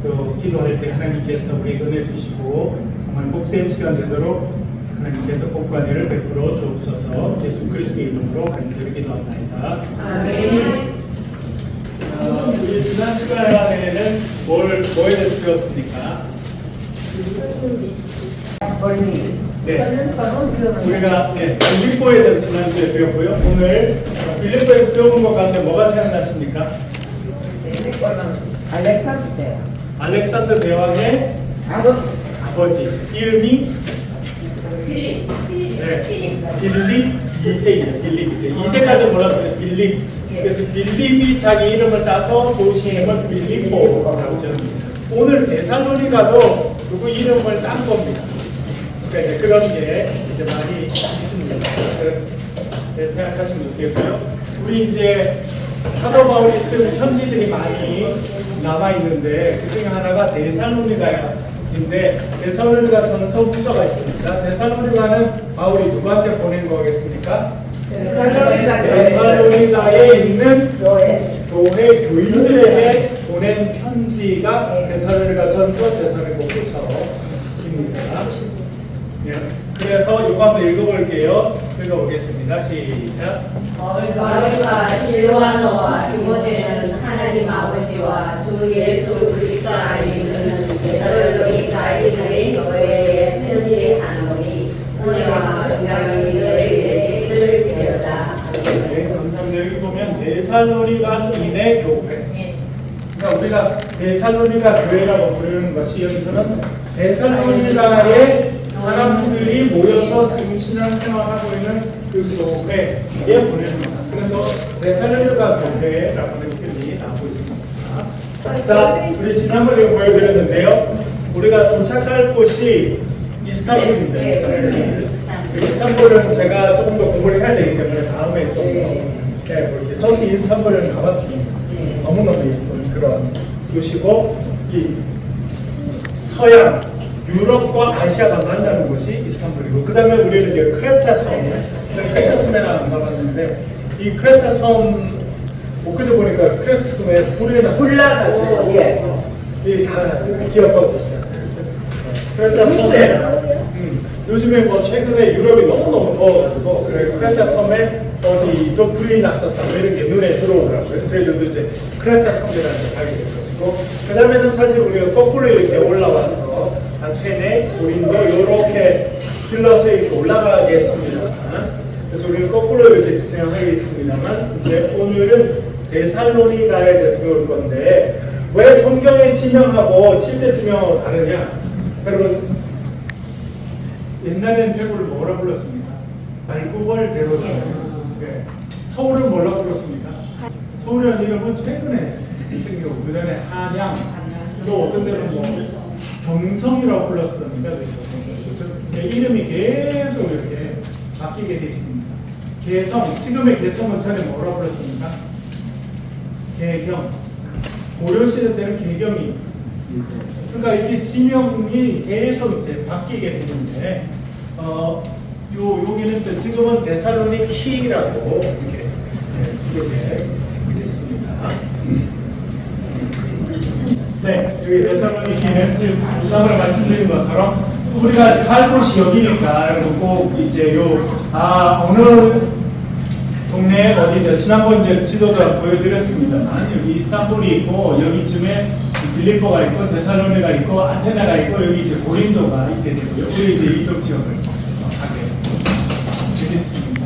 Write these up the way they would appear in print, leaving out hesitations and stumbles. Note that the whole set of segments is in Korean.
또 기도할 때 하나님께서 우리 은혜 주시고 정말 복된 시간 되도록 하나님께서 복과 은혜를 베풀어 주옵소서. 예수 그리스도의 이름으로 간절히 기도합니다. 아멘. 우리 지난 시간에는 뭐에 대해서 배웠습니까? 권리. 네. 우리가 빌립보에 대해서 지난주에 배웠고요. 오늘 빌립보에서 배운 것 가운데 뭐가 생각나십니까? 알렉산더 대왕. 알렉산더 대왕의 아버지 이름이 빌립 2세입니다. 빌립 2세. 2세까지 뭐라고 해요? 빌립. 그래서 빌립이 자기 이름을 따서 도시임을 빌립보라고 지었습니다. 오늘 데살로니가도 누구 이름을 딴 겁니다. 그러니까 이제 그런 게 이제 많이 있습니다. 생각하시면 되겠고요. 우리 이제 사도 바울이 쓴 편지들이 많이 남아 있는데 그 중에 하나가 데살로니가인데 데살로니가 전서 후서가 있습니다. 데살로니가는 바울이 누구한테 보낸 거겠습니까? 데살로니가에 있는 교회 교인들에게 보낸 편지가 데살로니가 전서, 데살로니가 후서입니다. 그래서 이거 한번 읽어볼게요. 읽어보겠습니다. 시작. 너희가 실로아노와 디모데는 하나님 아버지와 주 예수 그리스도 안에 있는 데살로니가인의 교회에 편지하노니 은혜와 평강이 너희에게 있을지어다. 네, 감사합니다. 여기 보면 데살로니가인의 교회. 그러니까 우리가 데살로니가 교회라고 부르는 것이 여기서는 데살로니가의 사람들이 모여서 지금 신앙생활하고 있는 그 교회에 보내는 겁니다. 그래서 데살로니가 교회라는 표현이 나오고 있습니다. 자, 우리 지난번에 보여드렸는데요. 우리가 도착할 곳이 이스탄불입니다. 이스탄불은 제가 조금 더 공부를 해야 되기 때문에 다음에 좀 해볼게요. 저도 이스탄불을 가봤습니다. 너무너무 예쁜 그런 도시고 이 서양 유럽과 아시아가 만나는 곳이 이스탄불이고 그 다음에 우리는 이제 크레타 섬, 크레타 섬에는 안 가봤는데 이 크레타 섬 엊그제 보니까 크레타 섬에 훌라가 다 기억하고 있어요. 크레타 섬에 요즘에 뭐 최근에 유럽이 너무너무 더워가지고 크레타 섬에 어디 또 불이 났었다 뭐 이런 게 눈에 들어오더라고요. 저희들도 이제 크레타 섬이라는 걸 알게 됐고 그 다음에는 사실 우리가 거꾸로 이렇게 올라와서 아테네, 고린도 이렇게 들러서 이렇게 올라가겠습니다. 그래서 우리는 거꾸로 이렇게 진행하겠습니다만 이제 오늘은 데살로니가에 대해서 배울 건데 왜 성경의 지명하고 실제 지명하고 다르냐? 여러분 옛날에는 대구를 뭐라 불렀습니까? 말구벌 대로잖아요. 네. 서울은 뭐라 불렀습니까? 서울이라는 이름은 최근에 생기고 그 전에 한양 또 어떤 데는 뭐 경성이라고 불렀던 데도 있었어요. 그래서 이름이 계속 이렇게 바뀌게 돼 있습니다. 개성, 지금의 개성은 전에 뭐라 불렀습니까? 개경. 고려시대 때는 개경이. 그러니까 이게 지명이 계속 이제 바뀌게 되는데, 여기는 지금은 데살로니키라고 이렇게 됐습니다. 네, 여기 데살로니키는 지금 지난번에 말씀드린 것처럼 우리가 갈 곳이 여기니까 여러분 꼭 이제 어느 동네 어디죠? 지난번 이제 지도자 보여드렸습니다만 여기 이스탄불이 있고 여기쯤에 빌립보가 있고 데살로니가 있고 아테네가 있고 여기 이제 고린도가 있게 되고요. 우리 이제 이쪽 지역을 가게 되겠습니다.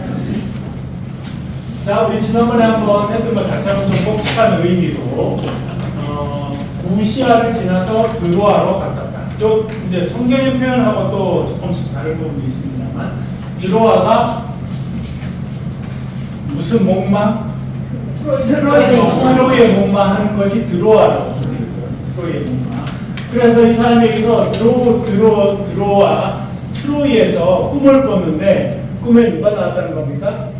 자, 우리 지난번에 한번 했던 거 다시 한번 좀 복습하는 의미로 무시아를 지나서 드로아로 갔었다. 또 이제 성경의 표현하고 또 조금씩 다른 부분이 있습니다만 드로아가 무슨 목마? 트로이의 목마한 것이 드로아라고 부르고요. 트로이의 목마. 그래서 이 사람이 여기서 드로아 트로이에서 꿈을 꿨는데 꿈에 누가 나왔다는 겁니까?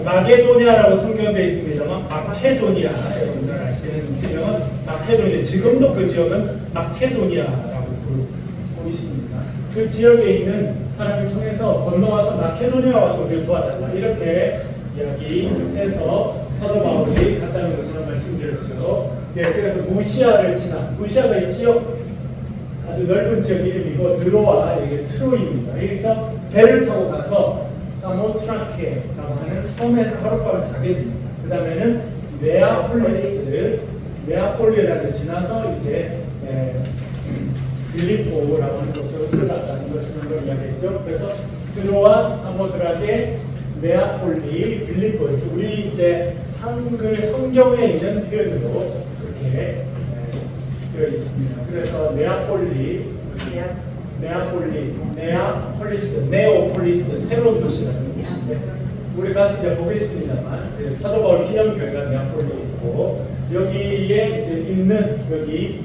마게도니아라고 성경에 있습니다만 마케도니아 여러분들 아시는 지명은 마케도니아. 지금도 그 지역은 마케도니아라고 부르고 있습니다. 그 지역에 있는 사람이 청해서 건너와서 마케도니아 와서 우리를 도와달라 이렇게 이야기해서 사도 바울이 갔다는 것을 말씀드렸죠. 예, 그래서 무시아를 지나 무시아가 이 지역 아주 넓은 지역 이름이고 드로아 이게 트로이입니다. 여기서 배를 타고 가서 사모트라케라고 하는 섬에서 하룻밤을 자게 됩니다. 그 다음에는 네아폴리라를 지나서 이제 빌립보라고 하는 곳으로 들어갔다는 것을 이야기했죠. 그래서 드로아, 사모트라케, 네아폴리, 빌립보 우리 이제 한글 성경에 있는 표현으로 그렇게 되어 있습니다. 그래서 네아폴리스, 네오폴리스, 새로운 도시라는 뜻인데 우리 가서 이제 보겠습니다만 사도 바울 기념교회가 네아폴리에 있고 여기에 이제 있는 여기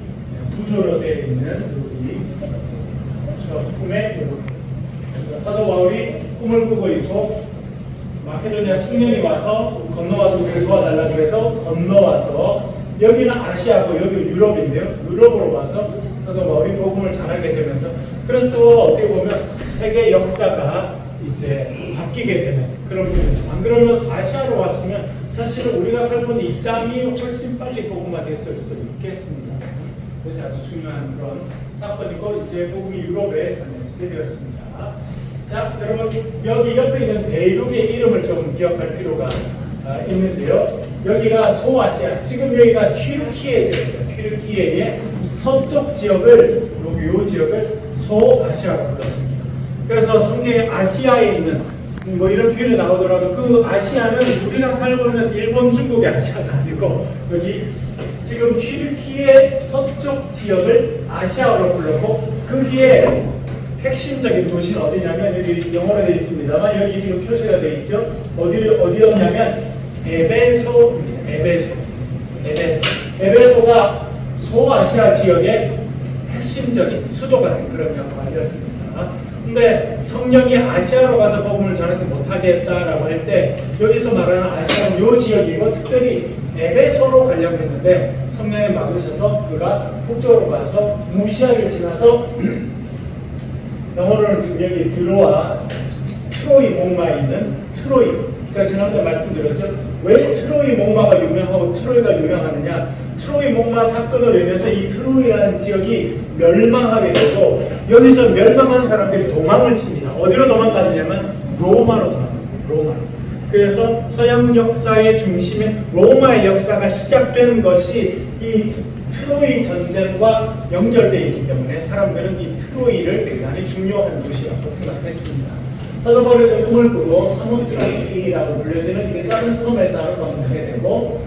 구조로 되어 있는 여기 저 꿈에 그래서 사도 바울이 꿈을 꾸고 있고 마케도니아 청년이 와서 건너와서 우리를 도와달라고 해서 건너와서 여기는 아시아고 여기 유럽인데요. 유럽으로 와서 사도 바울이 복음을 전하게 되면서 그래서 어떻게 보면 세계 역사가 이제 바뀌게 되는 그런 부분이죠. 안 그러면 아시아로 왔으면 사실은 우리가 살고 있는 이 땅이 훨씬 빨리 복음화됐을 수 있겠습니다. 그래서 아주 중요한 그런 사건이고 이제 복음이 유럽에 전해지게 되었습니다. 자, 여러분 여기 옆에 있는 대륙의 이름을 좀 기억할 필요가 있는데요. 여기가 소아시아, 지금 여기가 튀르키예 지역입니다. 튀르키예의 서쪽 지역을 요 지역을 소아시아라고 불렀습니다. 그래서 성경에 아시아에 있는 뭐 이런 표현이 나오더라도 그 아시아는 우리가 살고 있는 일본, 중국의 아시아가 아니고 여기 지금 튀르키예 서쪽 지역을 아시아로 불렀고 거기에 핵심적인 도시는 어디냐면 여기 영어로 되어 있습니다만 여기 지금 표시가 되어 있죠. 어디였냐면 에베소입니다. 에베소가 소아시아 지역의 핵심적인 수도 같은 그런 역할이었습니다. 근데 성령이 아시아로 가서 복음을 전하지 못하게 했다라고 할 때 여기서 말하는 아시아는 요 지역이고 특별히 에베소로 가려고 했는데 성령이 막으셔서 그가 북쪽으로 가서 무시아를 지나서 영어로는 지금 여기 드로아 트로이 목마에 있는 트로이 제가 지난번에 말씀드렸죠. 왜 트로이 목마가 유명하고 트로이가 유명하느냐. 트로이 목마 사건으로 인해서 이 트로이라는 지역이 멸망하게 되고 여기서 멸망한 사람들이 도망을 칩니다. 어디로 도망가느냐면 로마로 도망갑니다. 로마. 그래서 서양 역사의 중심인 로마의 역사가 시작되는 것이 이 트로이 전쟁과 연결되어 있기 때문에 사람들은 이 트로이를 대단히 중요한 도시라고 생각했습니다. 사도 바울의 꿈을 꾸고 사모트라케라고 불려지는 이 작은 섬에서 하룻밤을 자게 되고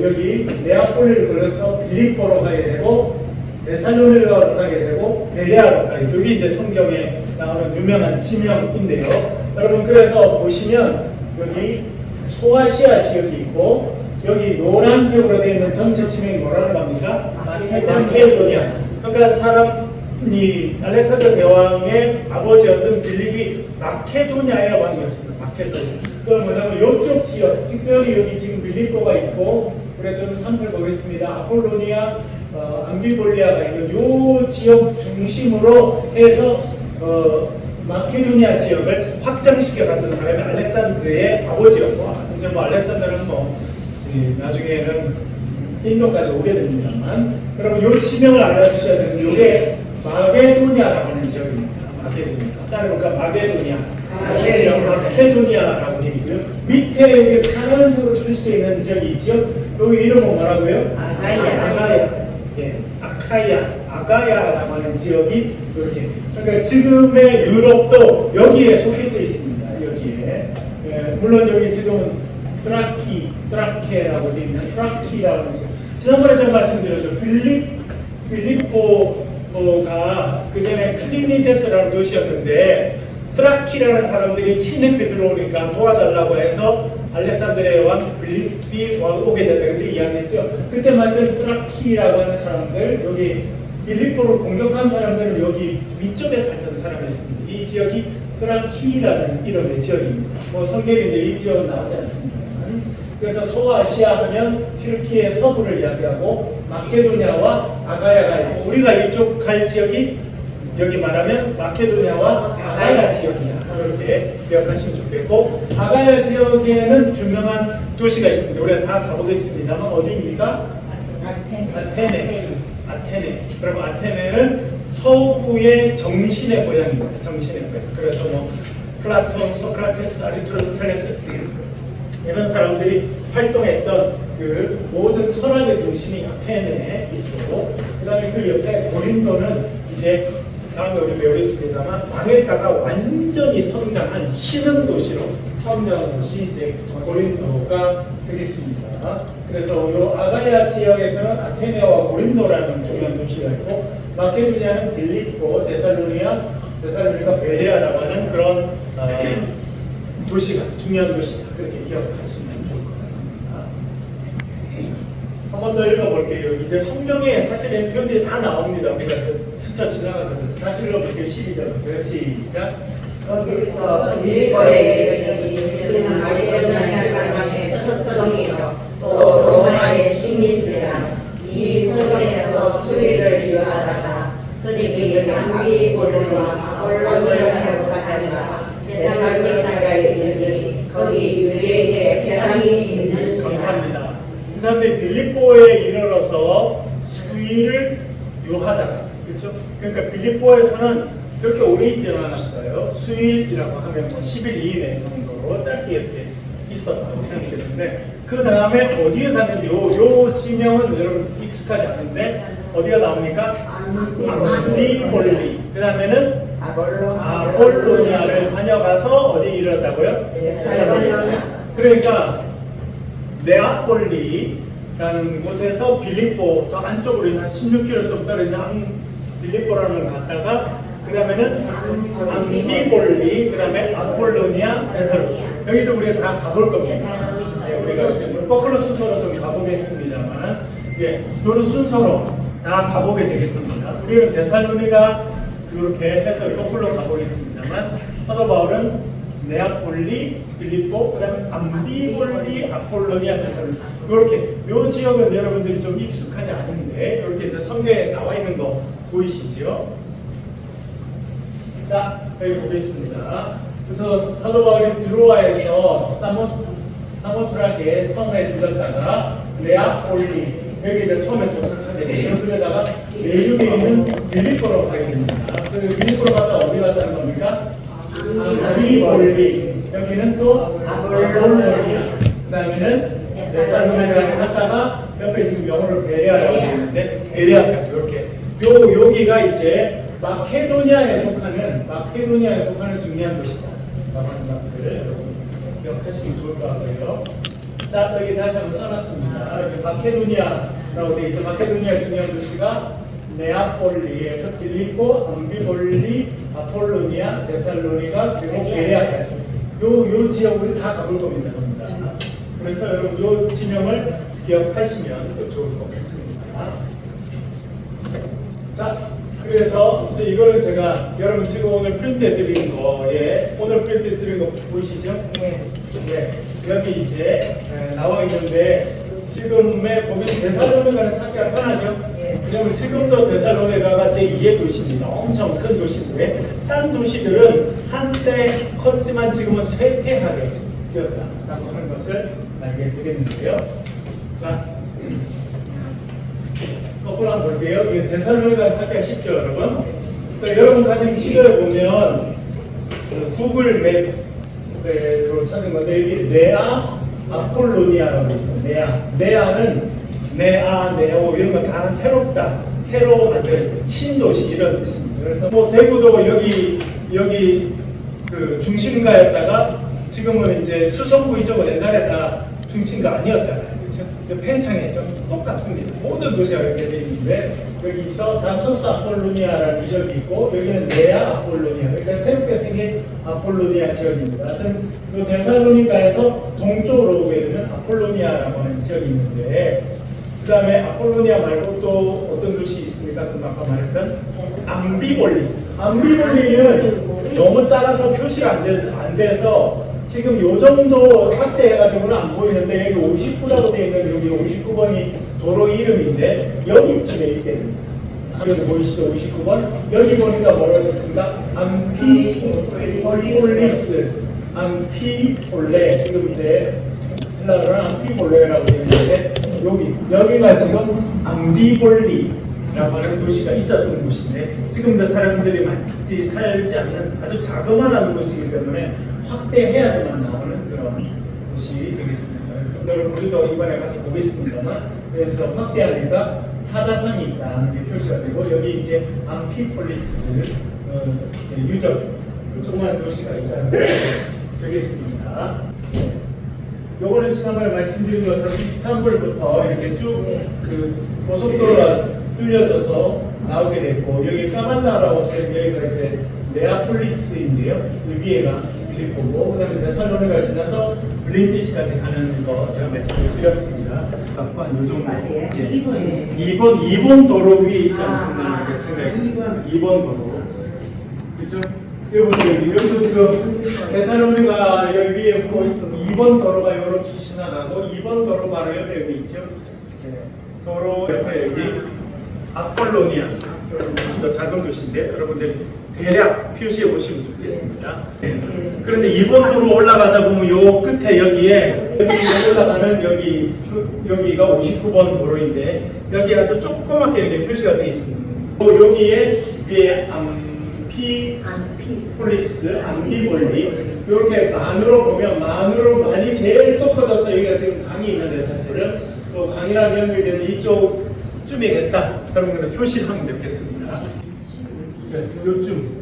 여기 네아폴리를 걸려서 빌립보로 가게 되고 데살로니가로 가게 되고 베레아로 가게 되고 여기 이제 성경에 나오는 유명한 지명인데요. 여러분 그래서 보시면 여기 소아시아 지역이 있고 여기 노란색으로 되어 있는 전체 지명이 뭐라고 합니까? 마케도니아. 그러니까 이 알렉산더 대왕의 아버지였던 빌립이 마케도니아의 왕이었습니다. 마케도니아. 그건 뭐냐면 이쪽 지역, 특별히 여기 지금 빌립보가 있고, 우리가 좀 살펴보겠습니다. 아폴로니아, 암비볼리아가 있는 요 지역 중심으로 해서 마케도니아 지역을 확장시켜 갔던 사람이 알렉산더의 아버지였고, 이제 뭐 알렉산더는 나중에는 인도까지 오게 됩니다만, 여러분 요 지명을 알아주셔야 되는 게 이게 마게도니아라고 하는 지역입니다. 마게도니아. 따라해볼까? 마케도니아라고 얘기고요. 밑에 여기 파란색으로 표시되어 있는 지역이 있죠. 여기 이름은 뭐라고요? 아가야라고 하는 지역이 이렇게. 그러니까 지금의 유럽도 여기에 속해 있습니다. 여기에. 물론 여기 지금은 트라케라고 되어 있는 트라키라고 하는 지역. 지난번에 제가 말씀드렸죠. 빌립보가 그 전에 클리니데스라는 도시였는데 스라키라는 사람들이 침입해 들어오니까 도와달라고 해서 알렉산드리아 왕 빌립이 오게 됐다. 그때 이야기했죠. 그때 만든 스라키라고 하는 사람들, 여기 빌립보를 공격한 사람들은 여기 위쪽에 살던 사람이었습니다. 이 지역이 스라키라는 이름의 지역입니다. 뭐 성경에 이제 이 지역은 나오지 않습니다. 그래서 소아시아 하면 튀르키예 서부를 이야기하고 마케도니아와 아가야가 있고 우리가 이쪽 갈 지역이 여기 말하면 마케도니아와 아가야 지역이야. 이렇게 기억하시면 좋겠고 아가야 지역에는 유명한 도시가 있습니다. 우리가 다 가보겠습니다만 어디입니까? 아테네. 그럼 아테네는 서구의 정신의 고향입니다. 정신의 고향. 그래서 뭐 플라톤, 소크라테스, 아리스토텔레스 이런 사람들이 활동했던 그 모든 철학의 중심이 아테네에 있고, 그다음에 그 옆에 고린도는 이제 다음에 우리 배우겠습니다만 망했다가 완전히 성장한 신흥 도시로 성장한 곳이 이제 고린도가 되겠습니다. 그래서 요 아가야 지역에서는 아테네와 고린도라는 중요한 도시가 있고, 마케도니아는 빌립보, 데살로니가 베레아라고 하는 그런 도시가 중요한 도시다. 그렇게 기억하시면 좋을 것 같습니다. 한 번 더 읽어볼게요. 이제 성경에 사실 표현들이 다 나옵니다. 우리가 스쳐 지나가서 다시 읽어볼게요. 12절부터 시작. 거기서 빌립보에 이르는 마케도니아 사람의 첫성이요 또 로마의 식민지라 이 성에서 수위를 이어하다가 그들이 양비보르와 아볼로니아로 가다가 데살로니가에 이르니 거기 유대인의 회당이 있는지라. 감사합니다. 이 사람들이 빌립보에 이르러서 수위를 유하다가, 그렇죠? 그러니까 빌립보에서는 그렇게 오래 있지 않았어요. 수일이라고 하면 뭐 10일 이내 정도로 짧게 이렇게 있었다고 생각이 되는데, 그 다음에 어디에 갔는지 요 지명은 여러분 익숙하지 않은데 어디가 나옵니까? 암비볼리. 그 다음에는 아볼로니아를 다녀가서 어디 이르렀다고요? 그러니까 네아폴리라는 곳에서 빌립보 더 안쪽으로 있는 한 16km 좀 떨어진 빌립보라는 걸 갔다가, 그 다음에는 암비볼리, 그 다음에 아폴로니아, 데살로니가. 여기도 우리가 다 가볼 겁니다. 예, 우리가 이제 거꾸로 순서로 좀 가보겠습니다만, 예, 이런 순서로 다 가보게 되겠습니다. 그리고 데살로니가 이렇게 해서 거꾸로 가보겠습니다만, 사도 바울은 네아폴리, 빌립보, 그다음에 암비볼리, 아폴로니아, 데살로니가, 이렇게 요 지역은 여러분들이 좀 익숙하지 않은데 이렇게 이제 성경에 나와 있는 거 보이시죠? 자, 여기 보겠습니다. 그래서 사도 바울이 드로아에서 사모트라게 섬에 들렀다가 네아폴리, 여기를 처음에 도착하게 되죠. 그러다가 내륙에 있는 빌립보로 가게 됩니다. 그리고 빌립보로 가다 어디 갔다는 겁니까? 암비볼리. 여기는 또 아볼로니아. 그 다음에는 데살로니가에 갔다가 옆에 지금 영어로 베레아라고 있는데 베레아까지 이렇게. 여기가 이제 마케도니아에 속하는 중요한 도시다. 라는 것을 여러분 기억하시면 좋을 것 같고요. 자, 여기 다시 한번 써놨습니다. 여기 마케도니아라고 되어 있죠. 마케도니아 중요한 도시가 네아폴리에서 빌립보, 암비볼리, 아폴로니아, 데살로니가, 그리고 베레아까지. 요 지역을 다 가볼 겁니다. 그래서 여러분 요 지명을 기억하시면 또 좋을 것 같습니다. 자, 그래서 이제 이거는 제가 여러분 지금 오늘 프린트해 드린 거에 오늘 프린트해 드린 거 보이시죠? 네. 여기 이제 나와 있는데 지금의 보면 데살로니가는 찾기가 편하죠? 왜냐면 지금도 데살로니가가 제2의 도시입니다. 엄청 큰 도시인데 딴 도시들은 한때 컸지만 지금은 쇠퇴하게 되었다라고 하는 것을 알게 되겠는데요. 자, 거꾸로 한번 볼게요. 이게 데살로니가 찾기가 쉽죠, 여러분? 그러니까 여러분 가진 지도에 보면 구글 맵으로 찾은 건데 여기 네아 아폴로니아라고 있어요. 네아는 네오 이런 거 다 새롭다, 새로 만든 신도시 이런 뜻입니다. 그래서 뭐 대구도 여기 그 중심가였다가 지금은 이제 수성구 이쪽은 옛날에 다 중심가 아니었잖아요. 그렇죠? 이제 팽창했죠. 똑같습니다. 모든 도시가 이렇게 되어 있는데 여기서 다소스 아폴로니아라는 지역이 있고 여기는 네아 아폴로니아, 그러니까 새롭게 생긴 아폴로니아 지역입니다. 하여튼 이 데살로니가에서 동쪽으로 오게 되면 아폴로니아라고 하는 지역이 있는데 그 다음에 아폴로니아 말고 또 어떤 도시 있습니까? 금방 아까 말했던 암비볼리. 암비볼리는 너무 작아서 표시가 안 돼서 지금 요 정도 확대해가지고는 안 보이는데 여기 59라고 되어 있는 여기 59번이 도로 이름인데 여기쯤에 있게 됩니다. 여기 보이시죠? 59번. 여기 보니까 뭐라고 했습니까? 암피폴리스. 암피폴레. 지금 이제 헬라어로는 암피폴레라고 되어 있는데 여기가 지금 앙비볼리라고 하는 도시가 있었던 곳인데 지금도 사람들이 많이 살지 않는 아주 자그마한 곳이기 때문에 확대해야지만 나오는 그런 곳이 되겠습니다. 여러분 우리도 이번에 가서 보겠습니다만 그래서 확대하니까 사자성이 있다는 게 표시가 되고 여기 이제 암피폴리스 유적 조그마한 도시가 있다는 게 되겠습니다. 요거는 지난번에 말씀드린 것처럼 이스탄불부터 이렇게 쭉 그 고속도로가 뚫려져서 나오게 됐고 여기 까만나라고 여기가 이제 네아폴리스인데요. 여기가 필리포고 그다음에 데살로니가를 지나서 블린디시까지 가는 거 제가 말씀을 드렸습니다. 한 요 정도. 2번 도로 위에 있지 않나 생각이 2번 도로. 그렇죠? 여기도 지금 데살로니가 여기 위에 있고 2번 도로가 이렇게 지나가고 2번 도로 바로 옆에 여기 있죠. 도로 옆에 여기 아폴로니아 좀 더 작은 도시인데 여러분들 대략 표시해 보시면 좋겠습니다. 그런데 2번 도로 올라가다 보면 요 끝에 여기에 여기 올라가는 여기가 59번 도로인데 여기 아주 조그맣게 이렇게 표시가 되어 있습니다. 여기에 폴리스, 암비볼리 이렇게 만으로 보면 만으로 많이 제일 높아져서 여기가 지금 강이 있는데 사실은 또 강이랑 연결되는 이쪽쯤이겠다. 여러분들 표시를 하면 되겠습니다. 네, 요쯤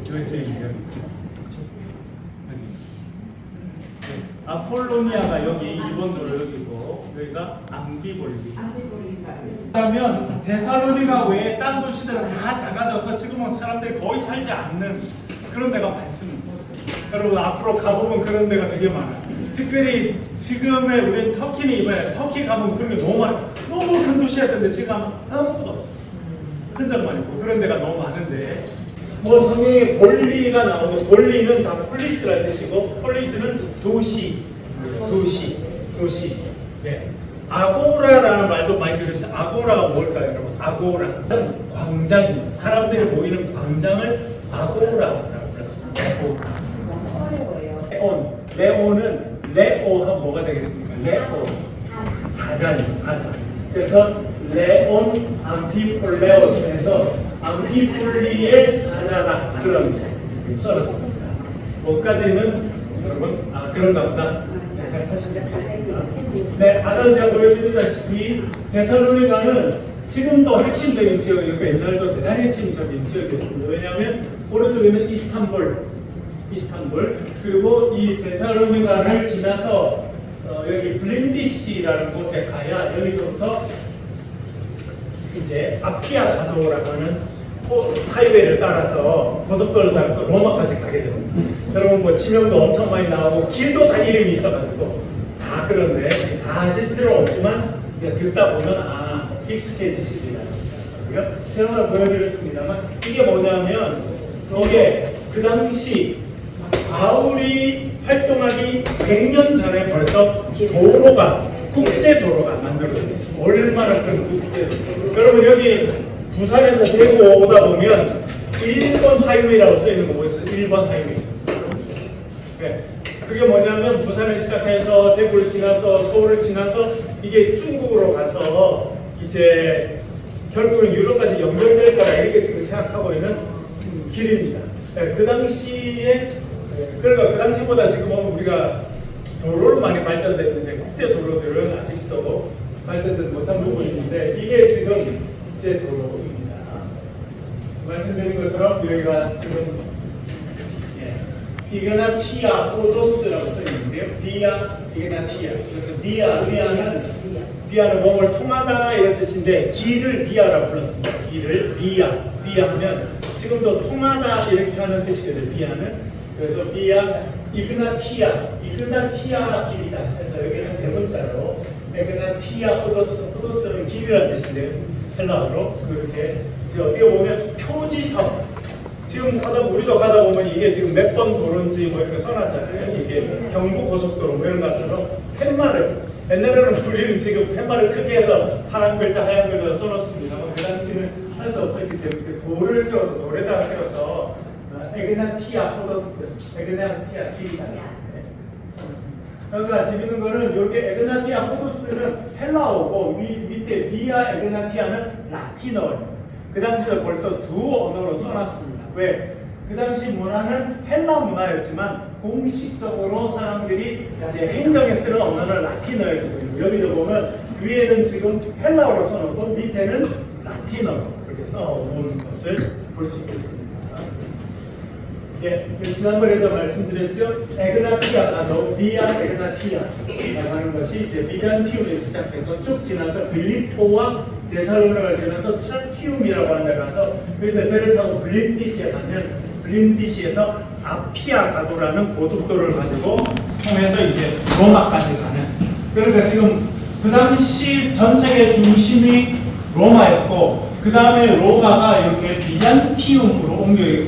아폴로니아가 여기 2번 도로 여기고 여기가 암비볼리. 그러면 데살로니가 외에 딴 도시들은 다 작아져서 지금은 사람들이 거의 살지 않는 그런 데가 많습니다. 여러분 앞으로 가보면 그런 데가 되게 많아요. 특별히 지금의 우리 터키는 이번에 터키 가면 그런 게 너무 많아요. 너무 큰 도시였던데 지금 아무것도 없어요. 흔적만 있고 그런 데가 너무 많은데 뭐 성경에 볼리가 나오고 볼리는 다 폴리스라는 뜻이고 폴리스는 도시. 네. 아고라라는 말도 많이 들으시죠? 아고라가 뭘까요, 여러분? 아고라는 광장입니다. 사람들이 모이는 광장을 아고라라고 그랬습니다. 레온은 레오 하면 뭐가 되겠습니까? 레오 사자입니다. 사자. 그래서 레온 암피폴레오스에서 암피폴리의 사자라 그런 써놨습니다. 뭐까지는 여러분 그런가 보다 생각하시겠습니다. 네, 아까도 제가 보여드렸다시피 데살로니가는 지금도 핵심적인 지역이고 옛날도 대단히 핵심적인 지역이었습니다. 왜냐하면 오른쪽에는 이스탄불 그리고 이 데살로니가를 지나서 여기 블린디시라는 곳에 가야 여기서부터 이제 아피아 가도라고 하는 하이웨이를 따라서 고속도로를 따라서 로마까지 가게 됩니다. 여러분 뭐 지명도 엄청 많이 나오고 길도 다 이름이 있어가지고 다 그런데 다 하실 필요 없지만 이제 듣다 보면 익숙해지시리라는 거고요. 제가 하나 보여드렸습니다만 이게 뭐냐면 이게 그 당시 바울이 활동하기 100년 전에 벌써 국제도로가 만들어졌어요. 얼마나 큰 국제도로. 여러분 여기 부산에서 대구 오다 보면 1번 하이웨이라고 써있는 거 보이세요? 1번 하이웨이. 네. 그게 뭐냐면 부산을 시작해서 대구를 지나서 서울을 지나서 이게 중국으로 가서 이제 결국은 유럽까지 연결될 거라 이렇게 지금 생각하고 있는 길입니다. 네. 그 당시에 그러니까 그 당시보다 지금 보면 우리가 도로를 많이 발전됐는데 국제 도로들은 아직도 발전되지 못한 부분이 있는데 이게 지금 국제 도로입니다. 말씀드린 것처럼 여기가 지금 이그나티아 오도스라고 써 있는데요. 이그나티아. 그래서 비아는 몸을 통하다 이런 뜻인데 길을 비아라고 불렀습니다. 길을 비아하면 지금도 통하다 이렇게 하는 뜻이거든요. 비아는. 그래서 이그나티아 길이다. 그래서 여기는 대문자로 이그나티아 오도스는 길이라는 뜻인데 헬라어로 그렇게 이제 어떻게 보면 표지성. 지금 우리도 가다 보면 이게 지금 몇 번 도로인지 뭐 이렇게 써놨잖아요. 이게 경부고속도로 뭐 이런 것처럼 팻말을 옛날에는 우리는 지금 팻말을 크게 해서 파란 글자 하얀 글자 써놓습니다만 그 당시는 할 수 없었기 때문에 돌을 세워서 돌에다가 세워서 에그나티아 포도스 에그나티아 길이다 써놨습니다. 그러니까 재밌는 거는 이렇게 에그나티아 호두스는 헬라어고 밑에 비아 에그나티아는 라틴어예요. 그 당시에 벌써 두 언어로 써놨습니다. 왜? 그 당시 문화는 헬라 문화였지만 공식적으로 사람들이 이제 행정에 쓰는 언어는 라틴어였거든요. 여기도 보면 위에는 지금 헬라어로 써놓고 밑에는 라틴어로 이렇게 써놓은 것을 볼 수 있겠습니다. 예, 지난번에도 말씀드렸죠. 에그나티아 단어, 비아 에그나티아라고 하는 것이 이제 비잔티움에서 시작해서 쭉 지나서 빌립보와 데살로니가를 지나서 트라키움이라고 하는 데 가서 그래서 배를 타고 블린디시에 가면 블린디시에서 아피아가도라는 고속도로를 가지고 통해서 이제 로마까지 가는. 그러니까 지금 그 당시 전 세계 중심이 로마였고 그 다음에 로마가 이렇게 비잔티움으로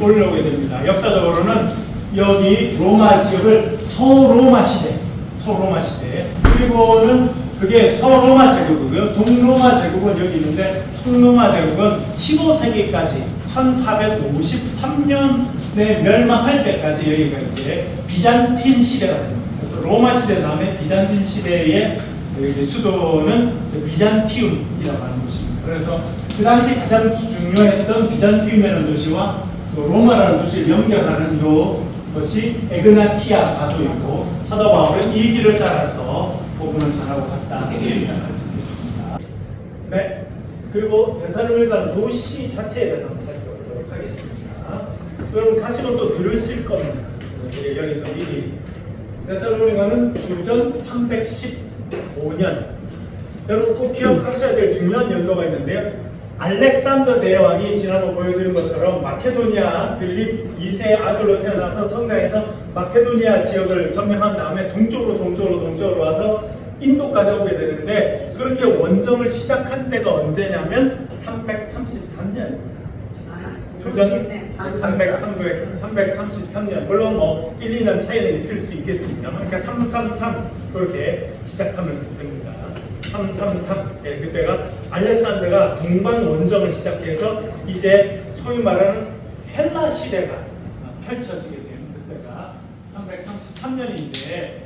올라오게 됩니다. 역사적으로는 여기 로마 지역을 소로마 시대 그리고는 그게 서로마 제국이고요. 동로마 제국은 여기 있는데 통로마 제국은 15세기까지 1453년에 멸망할 때까지 여기가 이제 비잔틴 시대가 됩니다. 그래서 로마 시대 다음에 비잔틴 시대의 수도는 비잔티움이라고 하는 것입니다. 그래서 그 당시 가장 중요했던 비잔티움이라는 도시와 또 로마라는 도시를 연결하는 것이 에그나티아 가도이고 사도 바울은 이 길을 따라서 복음을 전하고 갔다 이렇게 생각할 수 있겠습니다. 네, 그리고 데살로니가는 도시 자체에 대해서 한번 살펴보도록 하겠습니다. 여러분 다시금 또 들으실 겁니다. 여기서 미리 데살로니가는 주전 315년 여러분 꼭 기억하셔야 될 중요한 연도가 있는데요. 알렉산더 대왕이 지난번 보여드린 것처럼 마케도니아 빌립 2세 아들로 태어나서 성당에서 마케도니아 지역을 점령한 다음에 동쪽으로 와서 인도까지 오게 되는데 그렇게 원정을 시작한 때가 언제냐면 333년. 주전 333년. 물론 뭐 1, 2년 차이는 있을 수 있겠습니다만 그러니까 333 그렇게 시작하면 됩니다. 333. 예, 그때가 알렉산더가 동방 원정을 시작해서 이제 소위 말하는 헬라 시대가 펼쳐지게 된 그때가 333년인데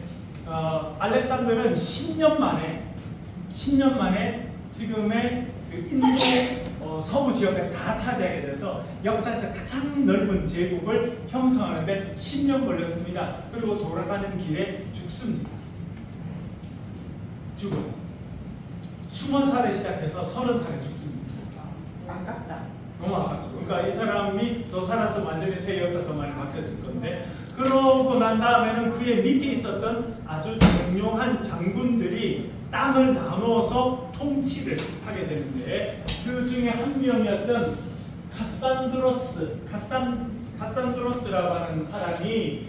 알렉산더는 10년 만에 지금의 그 인도 서부 지역을 다 차지하게 돼서 역사에서 가장 넓은 제국을 형성하는데 10년 걸렸습니다. 그리고 돌아가는 길에 죽습니다. 죽어요. 20살에 시작해서 30살에 죽습니다. 아깝다. 너무 아깝죠. 그러니까 이 사람이 더 살아서 완전히 새 역사 더 많이 바뀌었을 건데 그러고 난 다음에는 그의 밑에 있었던 아주 중요한 장군들이 땅을 나눠서 통치를 하게 되는데 그 중에 한 명이었던 카산드로스라고 하는 사람이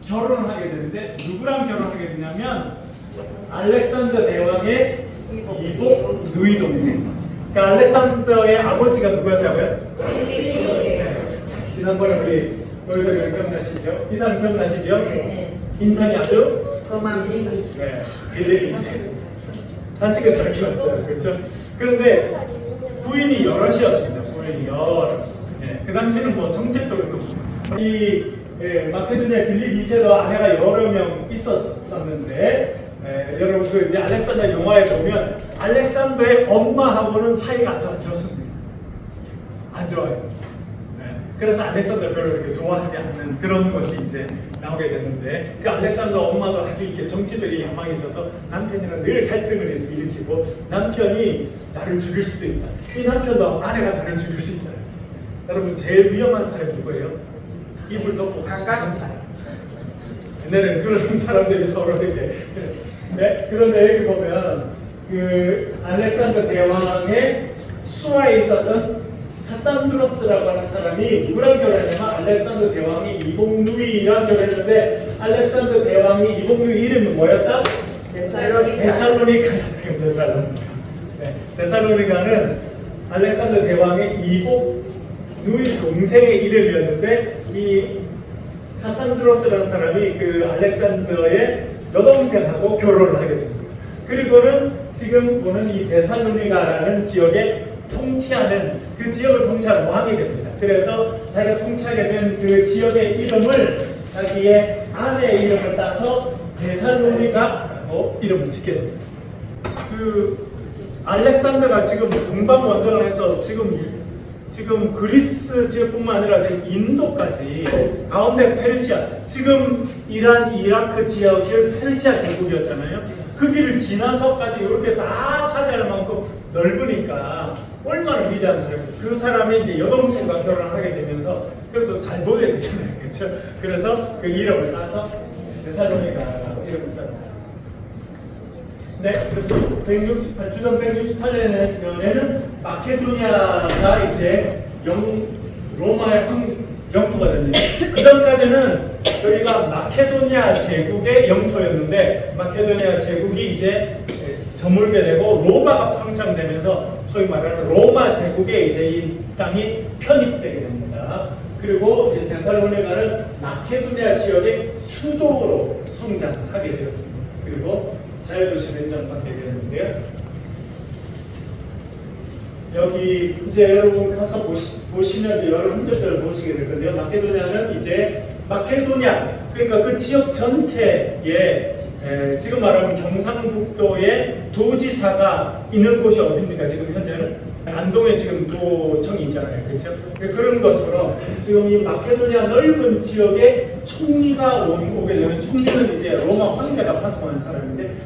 결혼을 하게 되는데 누구랑 결혼하게 되냐면 알렉산더 대왕의 이복 누이 동생. 그러니까 알렉산더의 아버지가 누구였다고요? 지난번에 우리 너희들 기억나시죠? 이 사람 기억나시죠? 네. 인상이 아주 네. 빌립이 자식은 잘 키웠어요. 그렇죠? 그런데 부인이 여럿이었습니다. 부인이 여럿. 네. 그 당시에는 뭐 정책도 이 마케도니아 빌립 2세도 아내가 여러 명 있었는데 여러분 그 이제 알렉산더 영화에 보면 알렉산더의 엄마하고는 사이가 아주 안 좋습니다. 안 좋아요. 그래서 알렉산더 별로 이렇게 좋아하지 않는 그런 것이 이제 나오게 되는데 그 알렉산더 엄마도 아주 이렇게 정치적인 욕망이 있어서 남편이랑 늘 갈등을 일으키고 남편이 나를 죽일 수도 있다. 이 남편도 아내가 나를 죽일 수 있다. 여러분 제일 위험한 사람이 누구예요? 입을 덮고 같이 사는 사람. 옛날에는 그런 사람들이 서로 이렇게 네? 그런데 여기 보면 그 알렉산더 대왕의 수하에 있었던 카산드로스라고 하는 사람이 누구랑 결혼했냐면 알렉산더 대왕이 이복누이랑 결혼했는데 알렉산더 대왕이 이복누이 이름은 뭐였다? 데살로니카. 네. 데살로니카는 알렉산더 대왕의 이복누이 동생의 이름이었는데 이 카산드로스라는 사람이 그 알렉산더의 여동생하고 결혼을 하게 됩니다. 그리고는 지금 보는 이 데살로니가라는 지역에 통치하는 그 지역을 통치하는 왕이 됩니다. 그래서 자기가 통치하게 된 그 지역의 이름을 자기의 아내의 이름을 따서 데살로니가라고 이름을 짓게 됩니다. 알렉산더가 지금 동방 원정에서 지금 그리스 지역뿐만 아니라 지금 인도까지 가운데 페르시아, 지금 이란, 이라크 지역이 페르시아 제국이었잖아요. 그 길을 지나서까지 이렇게 다 차지할 만큼 넓으니까 얼마나 위대한 사람이에요. 그 사람이 이제 여동생과 결혼을 하게 되면서 그래도 잘 보여야 되잖아요, 그렇죠? 그래서 그 이름을 따서 데살로니가라고 이름을 썼다. 네, 그렇죠. 168, 주전 168년에는 마케도니아가 이제 로마의 영토가 됩니다. 그 전까지는 여기가 마케도니아 제국의 영토였는데 마케도니아 제국이 이제 저물게 되고 로마가 팡창되면서 소위 말하는 로마 제국에 이제 이 땅이 편입되게 됩니다. 그리고 이제 데살로니가는 마케도니아 지역의 수도로 성장하게 되었습니다. 그리고 자유도시 맹장받게 되는데요. 여기 이제 여러분 가서 보시면 여러 흔적들을 보시게 될 건데요. 마케도니아는 이제 마케도니아, 그러니까 그 지역 전체에 지금 말하면 경상북도의 도지사가 있는 곳이 어디입니까? 지금 현재는 안동에 지금 도청이 있잖아요, 그렇죠? 그런 것처럼 지금 이 마케도니아 넓은 지역에 총리가 오게 되면 총리는 이제 로마 황제가 파송한 사람인데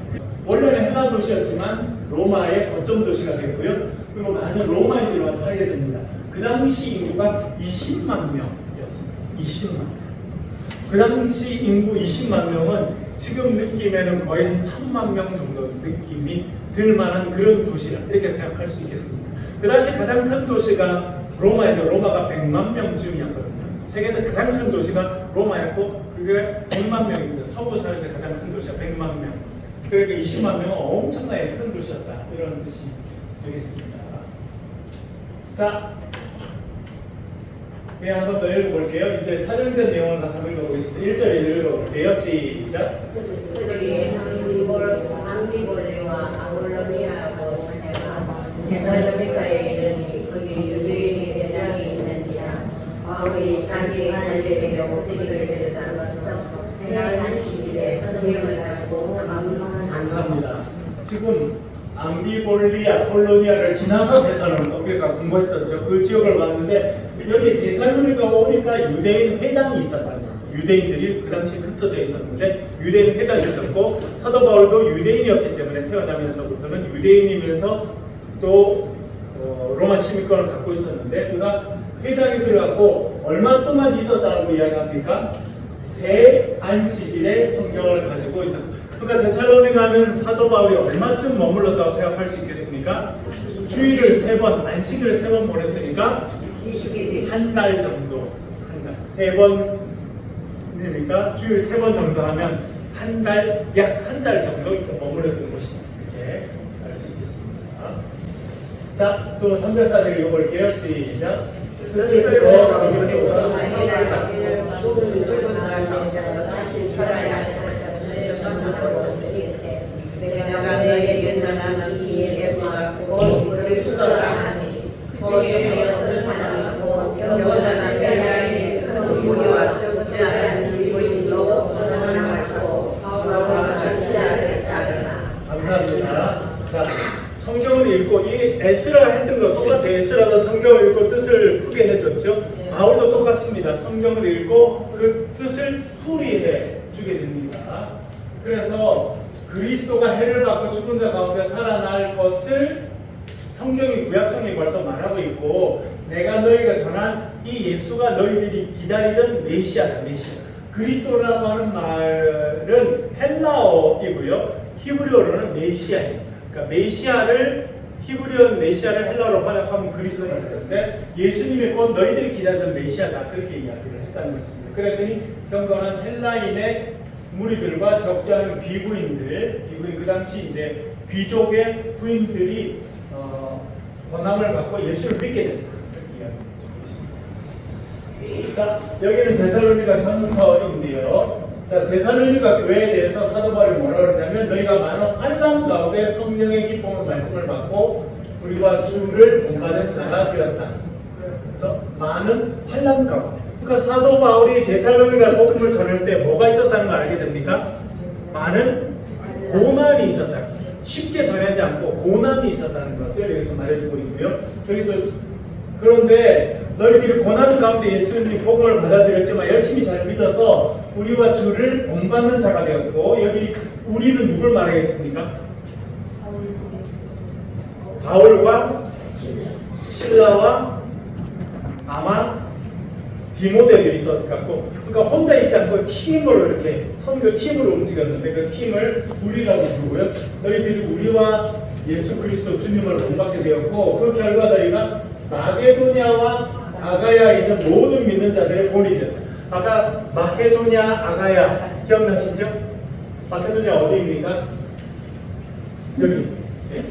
원래는 헬라 도시였지만 로마의 거점 도시가 됐고요. 그리고 많은 로마인들이 와서 살게 됩니다. 그 당시 인구가 20만 명이었습니다. 20만 명. 그 당시 인구 20만 명은 지금 느낌에는 거의 한 1000만 명 정도 느낌이 들 만한 그런 도시라 이렇게 생각할 수 있겠습니다. 그 당시 가장 큰 도시가 로마인데 로마가 100만 명쯤이었거든요. 세계에서 가장 큰 도시가 로마였고 그게 100만 명입니다. 서부 사회에서 가장 큰 도시가 100만 명. 그러니까 20만 명은 엄청나게 큰 도시였다. 이런 뜻이 되겠습니다. 자, 한번 더 읽어볼게요. 이제 사정된 내용을 다시 한번 읽어보겠습니다. 1절 읽어볼게요. 시작. 그들이 안디볼리와 아볼로니아하고 데살로니가에 이르니 거기 유대인의 대장이 있는지라 바울이 자기의 갈 일에 못 이르게 되었다면서 생활 안식일에 성경을 가지고 감사합니다. 지금 암비볼리아, 폴로니아를 지나서 데살로니가 우리가 공부했었죠. 그 지역을 갔는데 여기 데살로니가 오니까 유대인 회당이 있었다는 거예요. 유대인들이 그 당시에 흩어져 있었는데 유대인 회당이 있었고 사도 바울도 유대인이었기 때문에 태어나면서부터는 유대인이면서 또 로마 시민권을 갖고 있었는데 그가 회당에 들어갔고 얼마 동안 있었다고 이야기합니까? 새 안식일에 성경을 가지고 있었다. 그러니까 데살로니가는 사도 바울이 얼마쯤 머물렀다고 생각할 수 있겠습니까? 주일을 3번, 안식일을 3번 보냈으니까 한 달 정도, 한 달, 3번이니까 주일 3번 정도 하면 약 한 달 정도 이렇게 머물렀던 곳이 이렇게 알 수 있겠습니다. 자, 또 3절까지 읽어볼게요. 시작. 내가 너에게 전하는 이 예수가 곧 그리스도라 하니 그중에 어떤 사람하고 경건한 여자의 큰 무리와 적지 않은 이부인도 원하고 바울과 시라를 따르나. 감사합니다. 자, 성경을 읽고 이 에스라가 했던 거 똑같아요. 에스라도 성경을 읽고 뜻을 푸게 해줬죠. 바울도 똑같습니다. 성경을 읽고 그 뜻을 풀이해 주게 됩니다. 그래서 그리스도가 해를 받고 죽은 자 가운데 살아날 것을 성경이 구약성경이 벌써 말하고 있고 내가 너희가 전한 이 예수가 너희들이 기다리던 메시아다. 메시아. 그리스도라고 하는 말은 헬라어이고요. 히브리어로는 메시아예요. 그러니까 메시아를 히브리어 메시아를 헬라어로 번역하면 그리스도가 있었는데 예수님이 곧 너희들이 기다리던 메시아다. 그렇게 이야기를 했다는 것입니다. 그랬더니 경건한 헬라인의 무리들과 적지 않은 비구인 그 당시 이제 귀족의 부인들이 권함을 받고 예수를 믿게 된다. 이렇게 이야기하고 있습니다. 자, 여기는 데살로니가 전서인데요. 자, 데살로니가 교회에 대해서 사도 바울이 뭐라고 그러냐면 너희가 많은 환난 가운데 성령의 기쁨을 말씀을 받고 우리와 주를 본받은 자가 되었다. 그래서 많은 환난 가운데. 그러니까 사도 바울이 데살로니가 복음을 전할 때 뭐가 있었다는 걸 알게 됩니까? 많은 고난이 있었다. 쉽게 전하지 않고 고난이 있었다는 것을 여기서 말해주고 있고요. 여기도 그런데 너희들이 고난 가운데 예수님 복음을 받아들였지만 열심히 잘 믿어서 우리와 주를 본받는 자가 되었고, 여기 우리는 누굴 말하겠습니까? 바울과 실라와 아마 디모데도 있었을 것 같고, 그러니까 혼자 있지 않고 팀으로 이렇게 선교 팀으로 움직였는데 그 팀을 우리라고 부르고요. 너희들이 우리와 예수 그리스도 주님을 본받게 되었고, 그 결과 너희가 마게도냐와 아가야에 있는 모든 믿는 자들의 본이 되었다. 아까 마케도냐, 아가야 기억나시죠? 마케도냐 어디입니까? 여기. 네.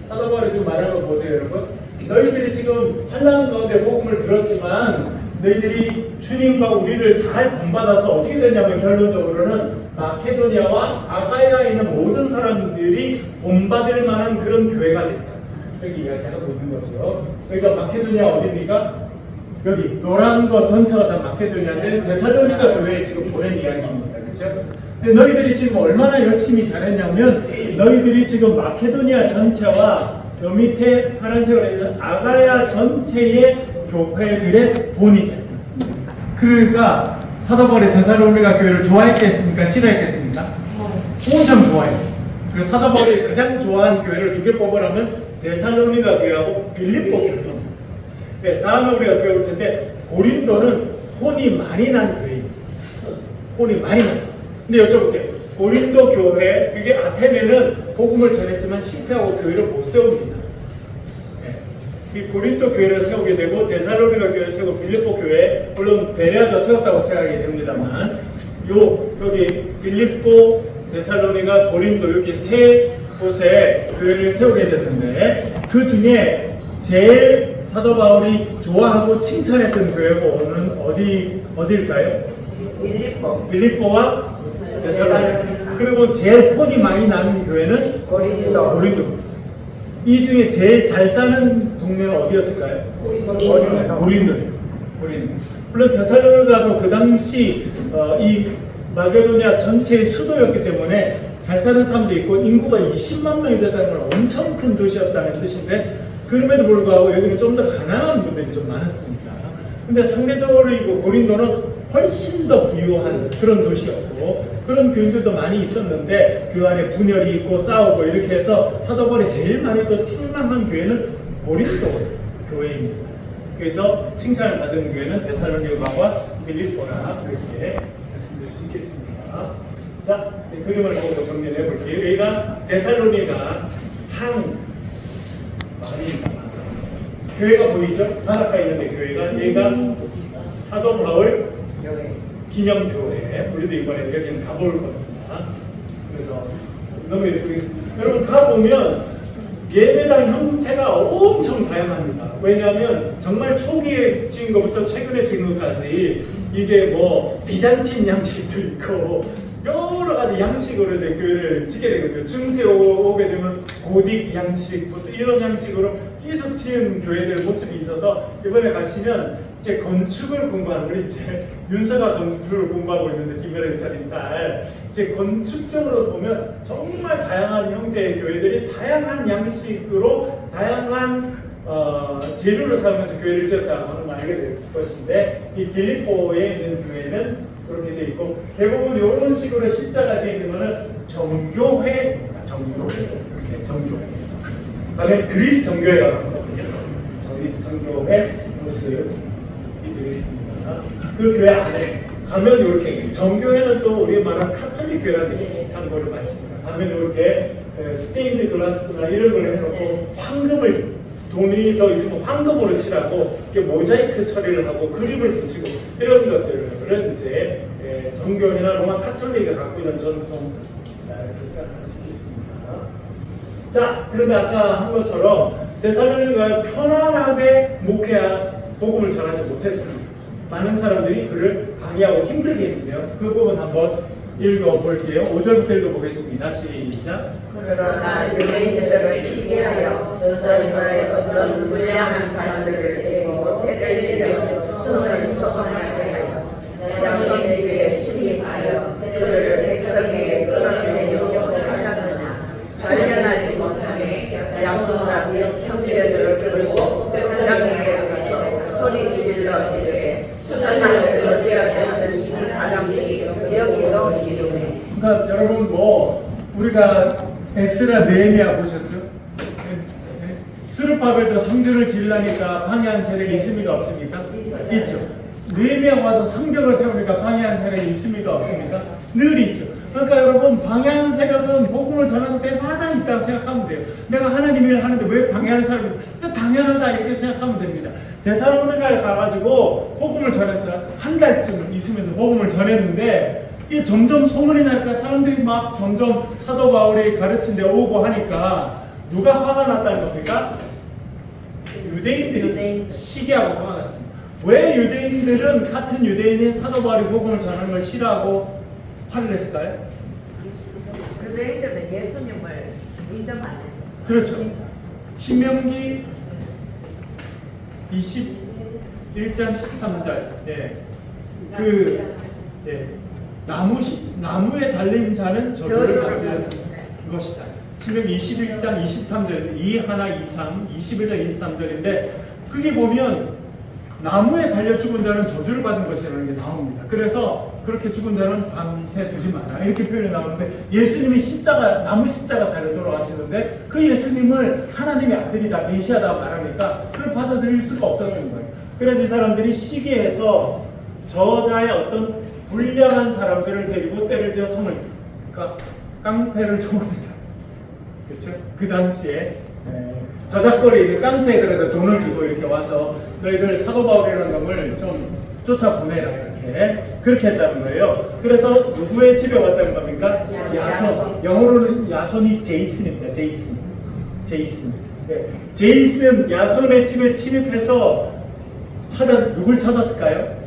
사도 바울이 지금 말하는 거 보세요, 여러분. 너희들이 지금 환난 가운데 복음을 들었지만 너희들이 주님과 우리를 잘 본받아서 어떻게 되냐면 결론적으로는 마케도냐와 아가야에 있는 모든 사람들이 본받을 만한 그런 교회가 됐다. 여기 이야기하고 있는 거죠. 그러니까 마케도냐 어디입니까? 여기 노란 거 전체가 다 마케도냐인데 데살로니가 교회에 지금 보낸 이야기입니다. 그렇죠? 근데 너희들이 지금 얼마나 열심히 잘했냐면 너희들이 지금 마케도니아 전체와 요 밑에 파란색으로 있는 아가야 전체의 교회들의 본이 됩니다. 그러니까 사도 바울이 데살로니가 교회를 좋아했겠습니까? 싫어했겠습니까? 엄청 좋아해요. 그래서 사도 바울이 가장 좋아하는 교회를 두 개 뽑으라면 데살로니가 교회하고 빌립보 교회입니다. 네, 다음에 우리가 배울 텐데 고린도는 혼이 많이 난 교회입니다. 혼이 많이 난. 근데 여쭤볼게요. 고린도 교회, 이게 아테네는 복음을 전했지만 실패하고 교회를 못 세웁니다. 네. 이 고린도 교회를 세우게 되고 데살로니가 교회를 세우고 빌립보 교회, 물론 베레아도 세웠다고 생각이 됩니다만, 여기 빌립보, 데살로니가, 고린도 이렇게 세 곳에 교회를 세우게 됐는데 그 중에 제일 사도 바울이 좋아하고 칭찬했던 교회는 어디일까요? 빌립보와 데살로니가. 그리고 제일 혼이 많이 나는 교회는 고린도. 이 중에 제일 잘 사는 동네는 어디였을까요? 고린도. 물론 데살로니가도 그 당시 이 마게도냐 전체의 수도였기 때문에 잘 사는 사람도 있고 인구가 20만 명이 됐다는 건 엄청 큰 도시였다는 뜻인데, 그럼에도 불구하고 여기는 좀 더 가난한 분들이 좀 많았습니다. 근데 상대적으로 이거 고린도는 훨씬 더 부유한 그런 도시였고 그런 교인들도 많이 있었는데 그 안에 분열이 있고 싸우고 이렇게 해서 사도 바울이 제일 많이 또 책망한 교회는 고린도 교회입니다. 그래서 칭찬을 받은 교회는 데살로니가와 빌립보라 그렇게 말씀드릴 수 있겠습니다. 자, 이제 그림을 보고 정리를 해볼게요. 여기가 데살로니가 한 마을입니다. 교회가 보이죠? 바닷가에 있는데 교회가, 여기가 사도 바울 기념교회. 우리도 이번에 여기는 가볼 겁니다. 그래서 너무 예쁘게 여러분 가보면 예배당 형태가 엄청 다양합니다. 왜냐하면 정말 초기에 찍은 것부터 최근에 찍은 것까지 이게 뭐 비잔틴 양식도 있고 여러 가지 양식으로 이제 교회를 찍게 되거든요. 중세 오게 되면 고딕 양식, 무슨 이런 양식으로 계속 지은 교회들 모습이 있어서 이번에 가시면 이제 건축을 공부하는 우리 이제 윤서가 건축을 공부하고 있는데 김여래 목사님 딸 이제 건축적으로 보면 정말 다양한 형태의 교회들이 다양한 양식으로 다양한 재료를 사용해서 교회를 지었다고 하는 걸 알게 될 것인데 이 빌립보에 있는 교회는 그렇게 돼 있고 대부분 이런 식으로 십자가 되어 있는 것은 정교회입니다. 정교회. 그다음에 그리스 정교회라고 하거든요. 그리스 정교회 모습이 되겠습니다. 그 교회 안에 가면 이렇게 정교회는 또 우리 말하는 카톨릭 교회랑 되게 비슷한 거를 많습니다. 가면 이렇게 스테인드 글라스나 이런 걸 해놓고 황금을 돈이 더 있으면 황금으로 칠하고 모자이크 처리를 하고 그림을 붙이고 이런 것들은 이제 정교회나 로마 카톨릭이 갖고 있는 전통 이렇게 생각할 수 있습니다. 자, 그런데 아까 한 것처럼 데살로니가가 편안하게 복음을 전하지 못했습니다. 많은 사람들이 그를 방해하고 힘들게 했는데요. 그 부분 한번 읽어볼게요. 5절부터 읽어보겠습니다. 시작. 그러나 유대인들을 시기하여 저희와의 어떤 불량한 사람들을 데리고 때를 지어 숨을 소원하게 하여 장로의 집에 침입하여 그를 백성에게 끌어 그러니까 여러분 뭐 우리가 에스라 느헤미야 보셨죠? 스룹바벨도 성전을 지으려니까 방해한 세력이 있습니까 없습니까? 있죠. 느헤미야 와서 성벽을 세우니까 방해한 세력이 있습니까 없습니까? 늘 있죠. 그러니까 여러분 방해하는 세력은 복음을 전하는 때마다 있다고 생각하면 돼요. 내가 하나님 일을 하는데 왜 방해하는 사람이 있어? 당연하다 이렇게 생각하면 됩니다. 데살로니가에 가가지고 복음을 전했어요. 한 달쯤 있으면서 복음을 전했는데 이게 점점 소문이 나니까 사람들이 막 점점 사도 바울이 가르친 데 오고 하니까 누가 화가 났다는 겁니까? 유대인들이 시기하고 화가 났습니다. 왜 유대인들은 같은 유대인인 사도 바울이 복음을 전하는 걸 싫어하고 화를 냈을까요? 그들은 예수님을 인정 안 했어요. 그렇죠. 신명기 21장 13절. 예. 나무에 달린 자는 저주를 받는 것이다. 신명기 21장 23절, 21장 23절인데 그게 보면 나무에 달려 죽은 자는 저주를 받은 것이라는 게 나옵니다. 그래서 그렇게 죽은 자는 밤새 두지 마라 이렇게 표현이 나오는데 예수님이 나무 십자가 달려 돌아가시는데 그 예수님을 하나님의 아들이다 메시아다 말하니까 그걸 받아들일 수가 없었던 거예요. 그래서 이 사람들이 시기해서 저자의 어떤 불량한 사람들을 데리고 때를 지어 성을 깡패를 총합니다. 그렇죠? 그 당시에 저작거리 있는 깡패들한테 돈을 주고 이렇게 와서 너희들 사도 바울이라는 놈을 좀 쫓아보내라 그렇게 했다는 거예요. 그래서 누구의 집에 왔다는 겁니까? 야손. 영어로는 야손이 제이슨입니다. 제이슨. 네. 제이슨 야손의 집에 침입해서 누굴 찾았을까요?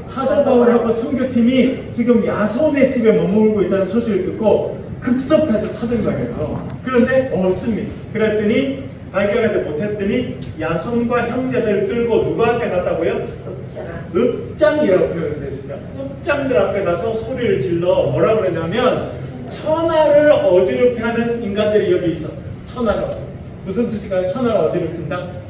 사도 바울하고 선교팀이 지금 야손의 집에 머물고 있다는 소식을 듣고 급섭해서 찾은 거예요. 그런데 없습니다. 그랬더니 발견하지 못했더니 야손과 형제들 끌고 누구 앞에 갔다고요? 읍장이라고 표현했습니다. 읍장들 앞에 가서 소리를 질러 뭐라 그러냐면 천하를 어지럽게 하는 인간들이 여기 있어. 천하를 무슨 뜻일까요? 천하를 어지럽힌다?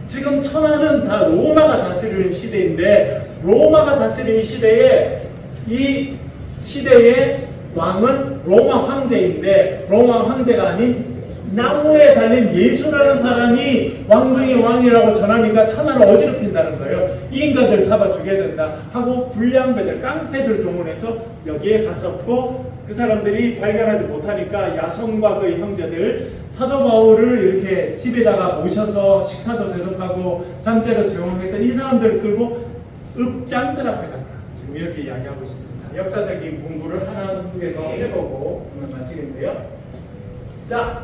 지금 천하는 다 로마가 다스리는 시대인데 로마가 다스리는 시대에 이 시대의 왕은 로마 황제인데 로마 황제가 아닌 나무에 달린 예수라는 사람이 왕중의 왕이라고 전하니까 천하를 어지럽힌다는 거예요. 이 인간들을 잡아 죽여야 된다 하고 불량배들, 깡패들 동원해서 여기에 갔었고 그 사람들이 발견하지 못하니까 야손과 그의 형제들 사도 바울을 이렇게 집에다가 모셔서 식사도 대접하고 잠자리도 제공했던 이 사람들을 끌고 읍장들 앞에 갔다. 지금 이렇게 이야기하고 있습니다. 역사적인 공부를 하나 두 개 더 해보고 오늘 마치겠는데요. 자,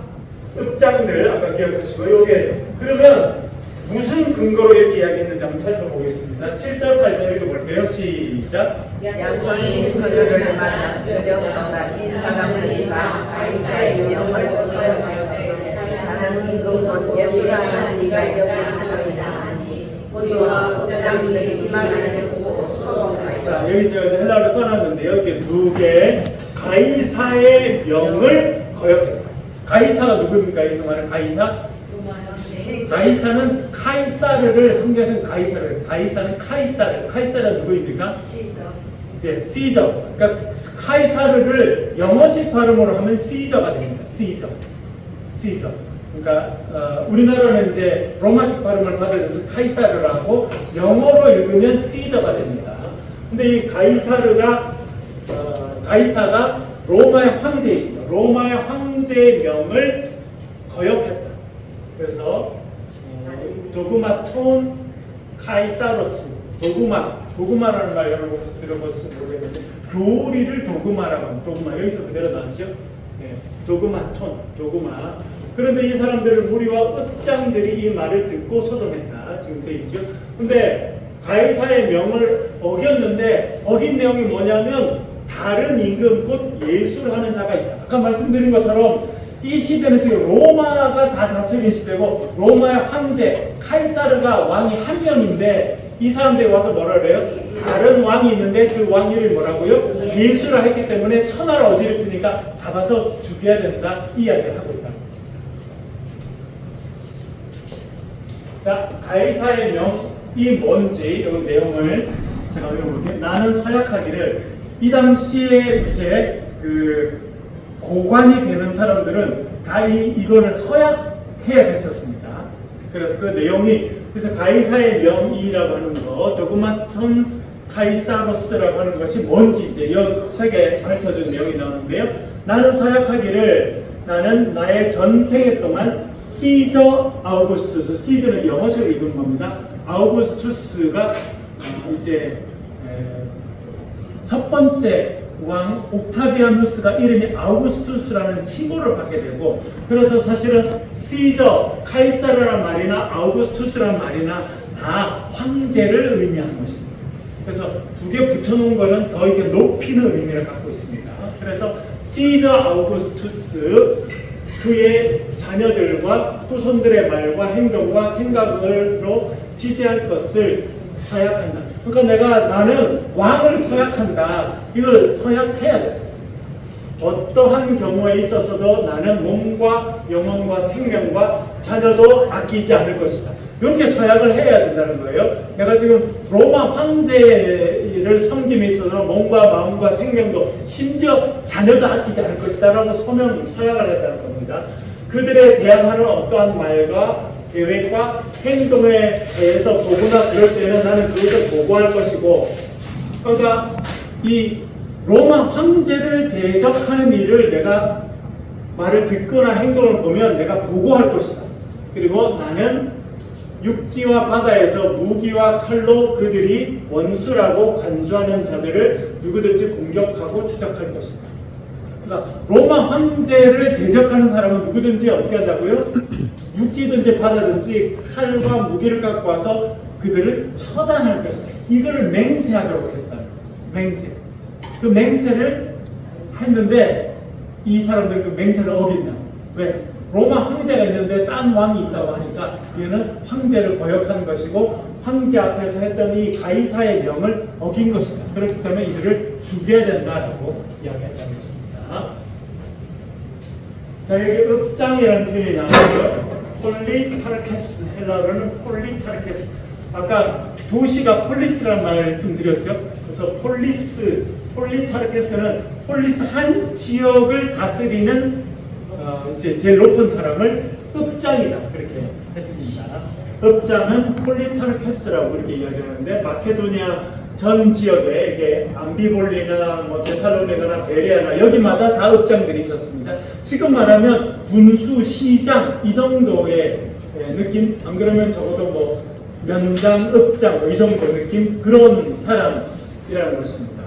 읍장들 아까 기억하시고 이게 그러면 무슨 근거로 이렇게 이야기했는지 한번 살펴보겠습니다. 7절 8절 읽어볼게요. 시작. 야손이 그들을 만나 두려워하다 이 사람들이 다 가이사의 명을 거역하여 나는 임금은 예수라는 네가 여기 하느니라. 우리와 읍장들이 이 말을 듣고 소동하여. 자, 여기 제가 헬라어를 써놨는데 여기 두 개 가이사의 명을 거역했다. 가이사가 누구입니까? 여기서 말하는 가이사? 가이사는 카이사르를 성경에서는 가이사는 카이사르가 누구입니까? 예, 시저. 그러니까 카이사르를 영어식 발음으로 하면 시저가 됩니다. 시저. 그러니까 우리나라는 이제 로마식 발음을 받아들여서 카이사르라고 영어로 읽으면 시저가 됩니다. 근데 이 가이사가 로마의 황제입니다. 로마의 황제의 명을 거역했다. 그래서 도그마톤 카이사로스, 도그마라는 말 여러분 들어보셨는지 모르겠는데 교리를 도그마라고 합니다. 도그마 여기서 그대로 나왔죠. 네, 도그마. 그런데 이 사람들을 무리와 읍장들이 이 말을 듣고 소동했다. 지금 돼 있죠. 근데 가이사의 명을 어겼는데 어긴 내용이 뭐냐면 다른 임금 곧 예수를 하는 자가 있다. 아까 말씀드린 것처럼 이 시대는 지금 로마가 다 다스리는 시대고 로마의 황제 카이사르가 왕이 한 명인데 이 사람들이 와서 뭐라 그래요? 다른 왕이 있는데 그 왕 이름이 뭐라고요? 예수라 했기 때문에 천하를 어지럽히니까 잡아서 죽여야 된다 이 이야기를 하고 있다. 자, 가이사의 명이 뭔지 이 내용을 제가 읽어볼게요. 나는 서약하기를 이 당시에 이제 그 고관이 되는 사람들은 다 이거를 서약해야 됐었습니다. 그래서 그 내용이 그래서 가이사의 명의라고 하는 거, 도그마톤 카이사로스라고 하는 것이 뭔지 이제 이 책에 밝혀준 내용이 나오는데요. 나는 서약하기를 나는 나의 전생애 동안 시저 아우구스투스, 시저는 영어식으로 읽은 겁니다. 아우구스투스가 이제 첫 번째 왕 옥타비아누스가 이름이 아우구스투스라는 칭호를 받게 되고, 그래서 사실은 시저, 카이사르란 말이나 아우구스투스란 말이나 다 황제를 의미하는 것입니다. 그래서 두 개 붙여놓은 거는 더 이렇게 높이는 의미를 갖고 있습니다. 그래서 시저 아우구스투스 그의 자녀들과 후손들의 말과 행동과 생각으로 지지할 것을 서약한다. 그러니까 나는 왕을 서약한다. 이걸 서약해야 됐었어요. 어떠한 경우에 있어서도 나는 몸과 영혼과 생명과 자녀도 아끼지 않을 것이다. 이렇게 서약을 해야 된다는 거예요. 내가 지금 로마 황제를 섬김에 있어서 몸과 마음과 생명도 심지어 자녀도 아끼지 않을 것이다 라고 서약을 했다는 겁니다. 그들에 대항하는 어떠한 말과 계획과 행동에 대해서 보거나 그럴 때는 나는 그것을 보고할 것이고, 그러니까 이 로마 황제를 대적하는 일을 내가 말을 듣거나 행동을 보면 내가 보고할 것이다. 그리고 나는 육지와 바다에서 무기와 칼로 그들이 원수라고 간주하는 자들을 누구든지 공격하고 추적할 것이다. 그러니까 로마 황제를 대적하는 사람은 누구든지 어떻게 한다고요? 육지든지 바다든지 칼과 무기를 갖고 와서 그들을 처단할 것이다. 이거를 맹세하도록 했다. 맹세. 그 맹세를 했는데 이 사람들 그 맹세를 어긴다. 왜? 로마 황제가 있는데 딴 왕이 있다고 하니까 이거는 황제를 거역하는 것이고 황제 앞에서 했던 이 가이사의 명을 어긴 것이다. 그렇기 때문에 이들을 죽여야 된다라고 이야기했다는 것입니다. 자, 여기 읍장이라는 표현이 나오고요. 폴리타르케스, 헬라어로는 폴리타르케스. 아까 도시가 폴리스라는 말씀드렸죠. 그래서 폴리타르케스는 폴리스 한 지역을 다스리는 이제 제일 높은 사람을 읍장이다 그렇게 했습니다. 읍장은 폴리타르케스라고 이렇게 이야기하는데 마케도니아 전 지역에 이렇게 암비볼리나 뭐 데살로니가나 베레아나 여기마다 다 읍장들이 있었습니다. 지금 말하면 군수, 시장 이 정도의 느낌, 안 그러면 적어도 뭐 면장, 읍장 뭐 이 정도 느낌, 그런 사람이라는 것입니다.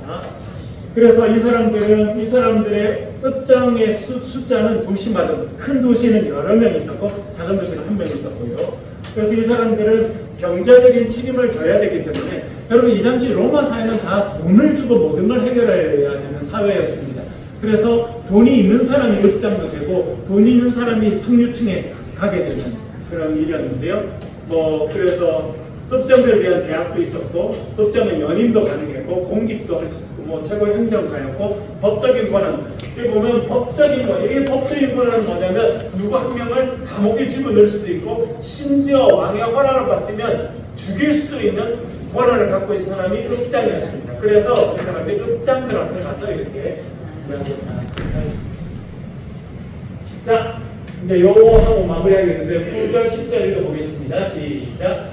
그래서 이 사람들의 읍장의 숫자는 도시마다, 큰 도시는 여러 명 있었고 작은 도시는 한 명 있었고요. 그래서 이 사람들은 경제적인 책임을 져야 되기 때문에, 여러분 이 당시 로마 사회는 다 돈을 주고 모든 걸 해결해야 되는 사회였습니다. 그래서 돈이 있는 사람이 읍장도 되고 돈이 있는 사람이 상류층에 가게 되는 그런 일이었는데요. 뭐 그래서 읍장들을 위한 대학도 있었고, 읍장은 연임도 가능했고, 공직도 할 수 있고, 뭐 최고 행정가였고, 법적인 권한. 여기 보면 법적인 권, 이게 법적인 권한은 뭐냐면 누구 한 명을 감옥에 집어넣을 수도 있고, 심지어 왕의 허락을 받으면 죽일 수도 있는 권한을 갖고 있는 사람이 읍장이었습니다. 그래서 이 사람들이 읍장들 앞에 가서 이렇게 이야기합니다. 자, 이제 요거 하고 마무리하겠는데 9절 10절 읽어보겠습니다. 시작.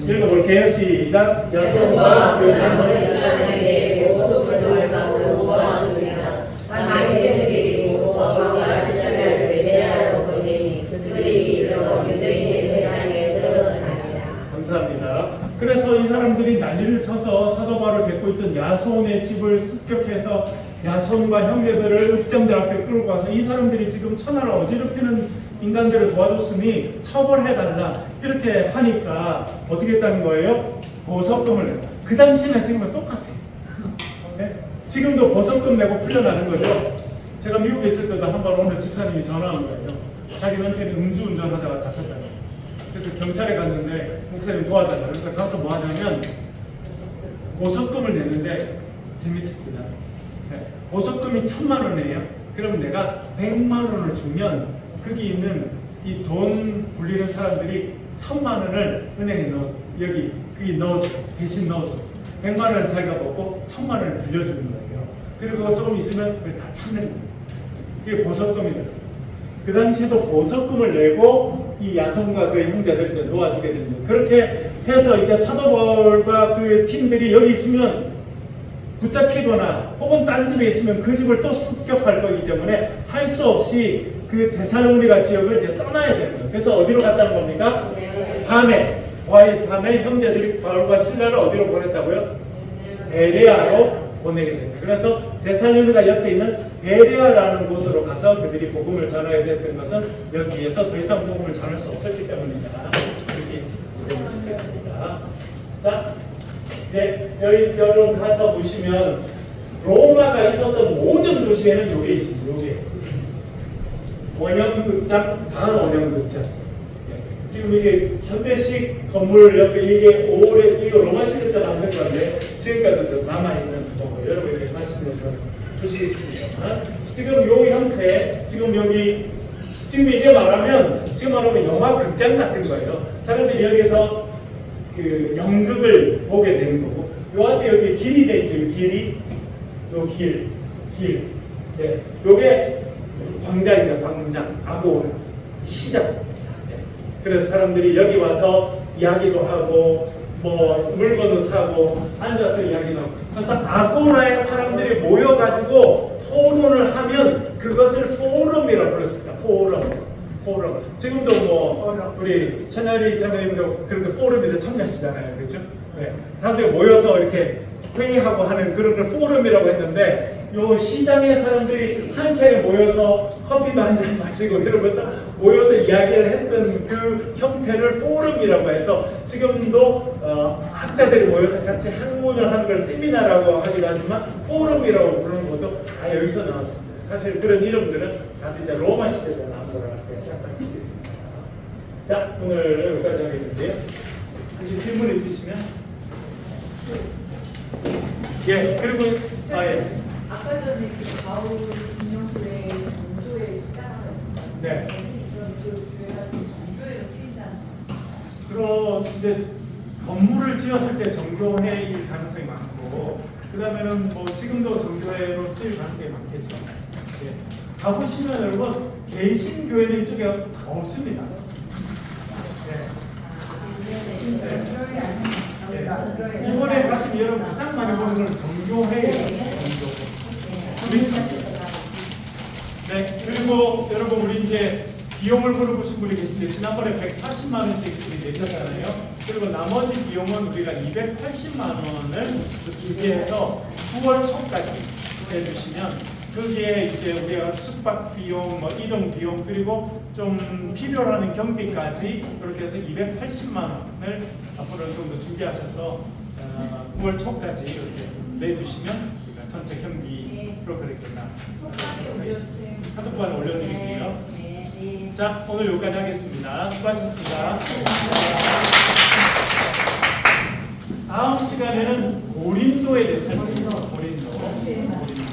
읽어볼게요. 시작. 야손과 그 나머지 사람에게 모습을 닮아고 원하시니라. 황제들이 왕과 시장을 외대하러 보니 그들이 이르러 유대인의 회당에 들어가니라. 감사합니다. 그래서 이 사람들이 난리를 쳐서 사도 바울을 데리고 있던 야손의 집을 습격해서 야손과 형제들을 읍장들 앞에 끌고 가서 이 사람들이 지금 천하를 어지럽히는 인간들을 도와줬으니 처벌해달라 이렇게 하니까 어떻게 했다는 거예요? 보석금을 냈다. 그 당시나 지금은 똑같아요. 네? 지금도 보석금 내고 풀려나는 거죠. 제가 미국에 있을 때도 한 번 오늘 집사님이 전화한 거예요. 자기 남편이 음주운전하다가 잡혔다고. 그래서 경찰에 갔는데 목사님 도와달라. 그래서 가서 뭐 하냐면 보석금을 내는데 재밌습니다. 네. 보석금이 1,000,000원이에요. 그럼 내가 100,000,000원을 주면 거기 있는 이 돈 굴리는 사람들이 1,000,000원을 은행에 넣어줘. 여기 넣어줘. 대신 넣어줘. 100만 원 자기가 먹고 1000만 원을 빌려주는 거예요. 그리고 조금 있으면 그걸 다 찾는 거예요. 그게 보석금이거든요. 그 당시에도 보석금을 내고 이 야손과 그의 형제들 이제 놓아주게 됩니다. 그렇게 해서 이제 사도바울과 그 팀들이 여기 있으면 붙잡히거나 혹은 딴 집에 있으면 그 집을 또 습격할 거기 때문에 할 수 없이 그 데살로니가 지역을 이제 떠나야 되는 거예요. 그래서 어디로 갔다는 겁니까? 밤에 형제들이 바울과 실라를 어디로 보냈다고요? 베레아로 보내게 됩니다. 그래서 데살로니가 옆에 있는 베레아라는 곳으로 가서 그들이 복음을 전하게 됐던 것은 여기에서 더 이상 복음을 전할 수 없었기 때문입니다. 이렇게 됐습니다. 자, 네, 여기 여러분 가서 보시면 로마가 있었던 모든 도시에는 요게 있습니다. 요게 원형극장, 반원형극장. 지금 이게 현대식 건물 옆에 이게 오래 이거 로마 시대 때 만든 건데 지금까지도 남아 있는 뭐 여러분 이렇게 하시는 도시 있습니다. 지금 요 형태, 지금 여기 지금 이게 말하면 영화 극장 같은 거예요. 사람들이 여기서 그 연극을 보게 되는 거고, 요 앞에 여기 길이 돼 있죠. 길이, 요 길. 네, 요게 광장입니다. 광장, 아고라, 시장. 그래서 사람들이 여기 와서 이야기도 하고 뭐 물건도 사고 앉아서 이야기도 하고, 그래서 아고라에 사람들이 모여가지고 토론을 하면 그것을 포럼이라고 불렀습니다. 포럼. 지금도 뭐 우리 천하리 장로님도 그런데 포럼에 참여하시잖아요, 그렇죠? 네, 사람들이 모여서 이렇게 회의하고 하는 그런 걸 포럼이라고 했는데, 요 시장의 사람들이 한 캔에 모여서 커피도 한 잔 마시고 이러면서 모여서 이야기를 했던 그 형태를 포럼이라고 해서 지금도 학자들이 모여서 같이 학문을 하는 걸 세미나라고 하기도 하지만 포럼이라고 부르는 것도 다 여기서 나왔습니다. 사실 그런 이름들은 다들 이제 로마 시대에 나온 거라고 생각할 수 있겠습니다. 자, 오늘 여기까지 하겠는데요. 혹시 질문 있으시면? 예, 그리고 예. 아까 전에 그 바울 김영수의 정조의 십자가가 있습니다. 네. 그럼 그 교회가 지금 정조회로 쓰인다는 그런데 건물을 지었을 때 정교회일 가능성이 많고, 그 다음에는 뭐 지금도 정교회로 쓰일 가능성이 많겠죠. 예. 가보시면 여러분 개신교회는 이쪽에 없습니다. 네. 이번에 가시면 여러분 가장 많이 보는 건 정교회예요. 네, 그리고 여러분 우리 이제 비용을 물어보신 분이 계신데 지난번에 140만 원씩 내셨잖아요. 그리고 나머지 비용은 우리가 280만 원을 준비해서 9월 초까지 해주시면 거기에 이제 우리가 숙박 비용, 뭐 이동 비용, 그리고 좀 필요로 경비까지 그렇게 해서 280만 원을 앞으로 좀 더 준비하셔서 9월 초까지 이렇게 내주시면 우리가 전체 경비로 그렇게 카톡방에 올려드릴게요. 자, 오늘 여기까지 하겠습니다. 수고하셨습니다. 다음 시간에는 고린도에 대해서 살펴보겠습니다. 고린도.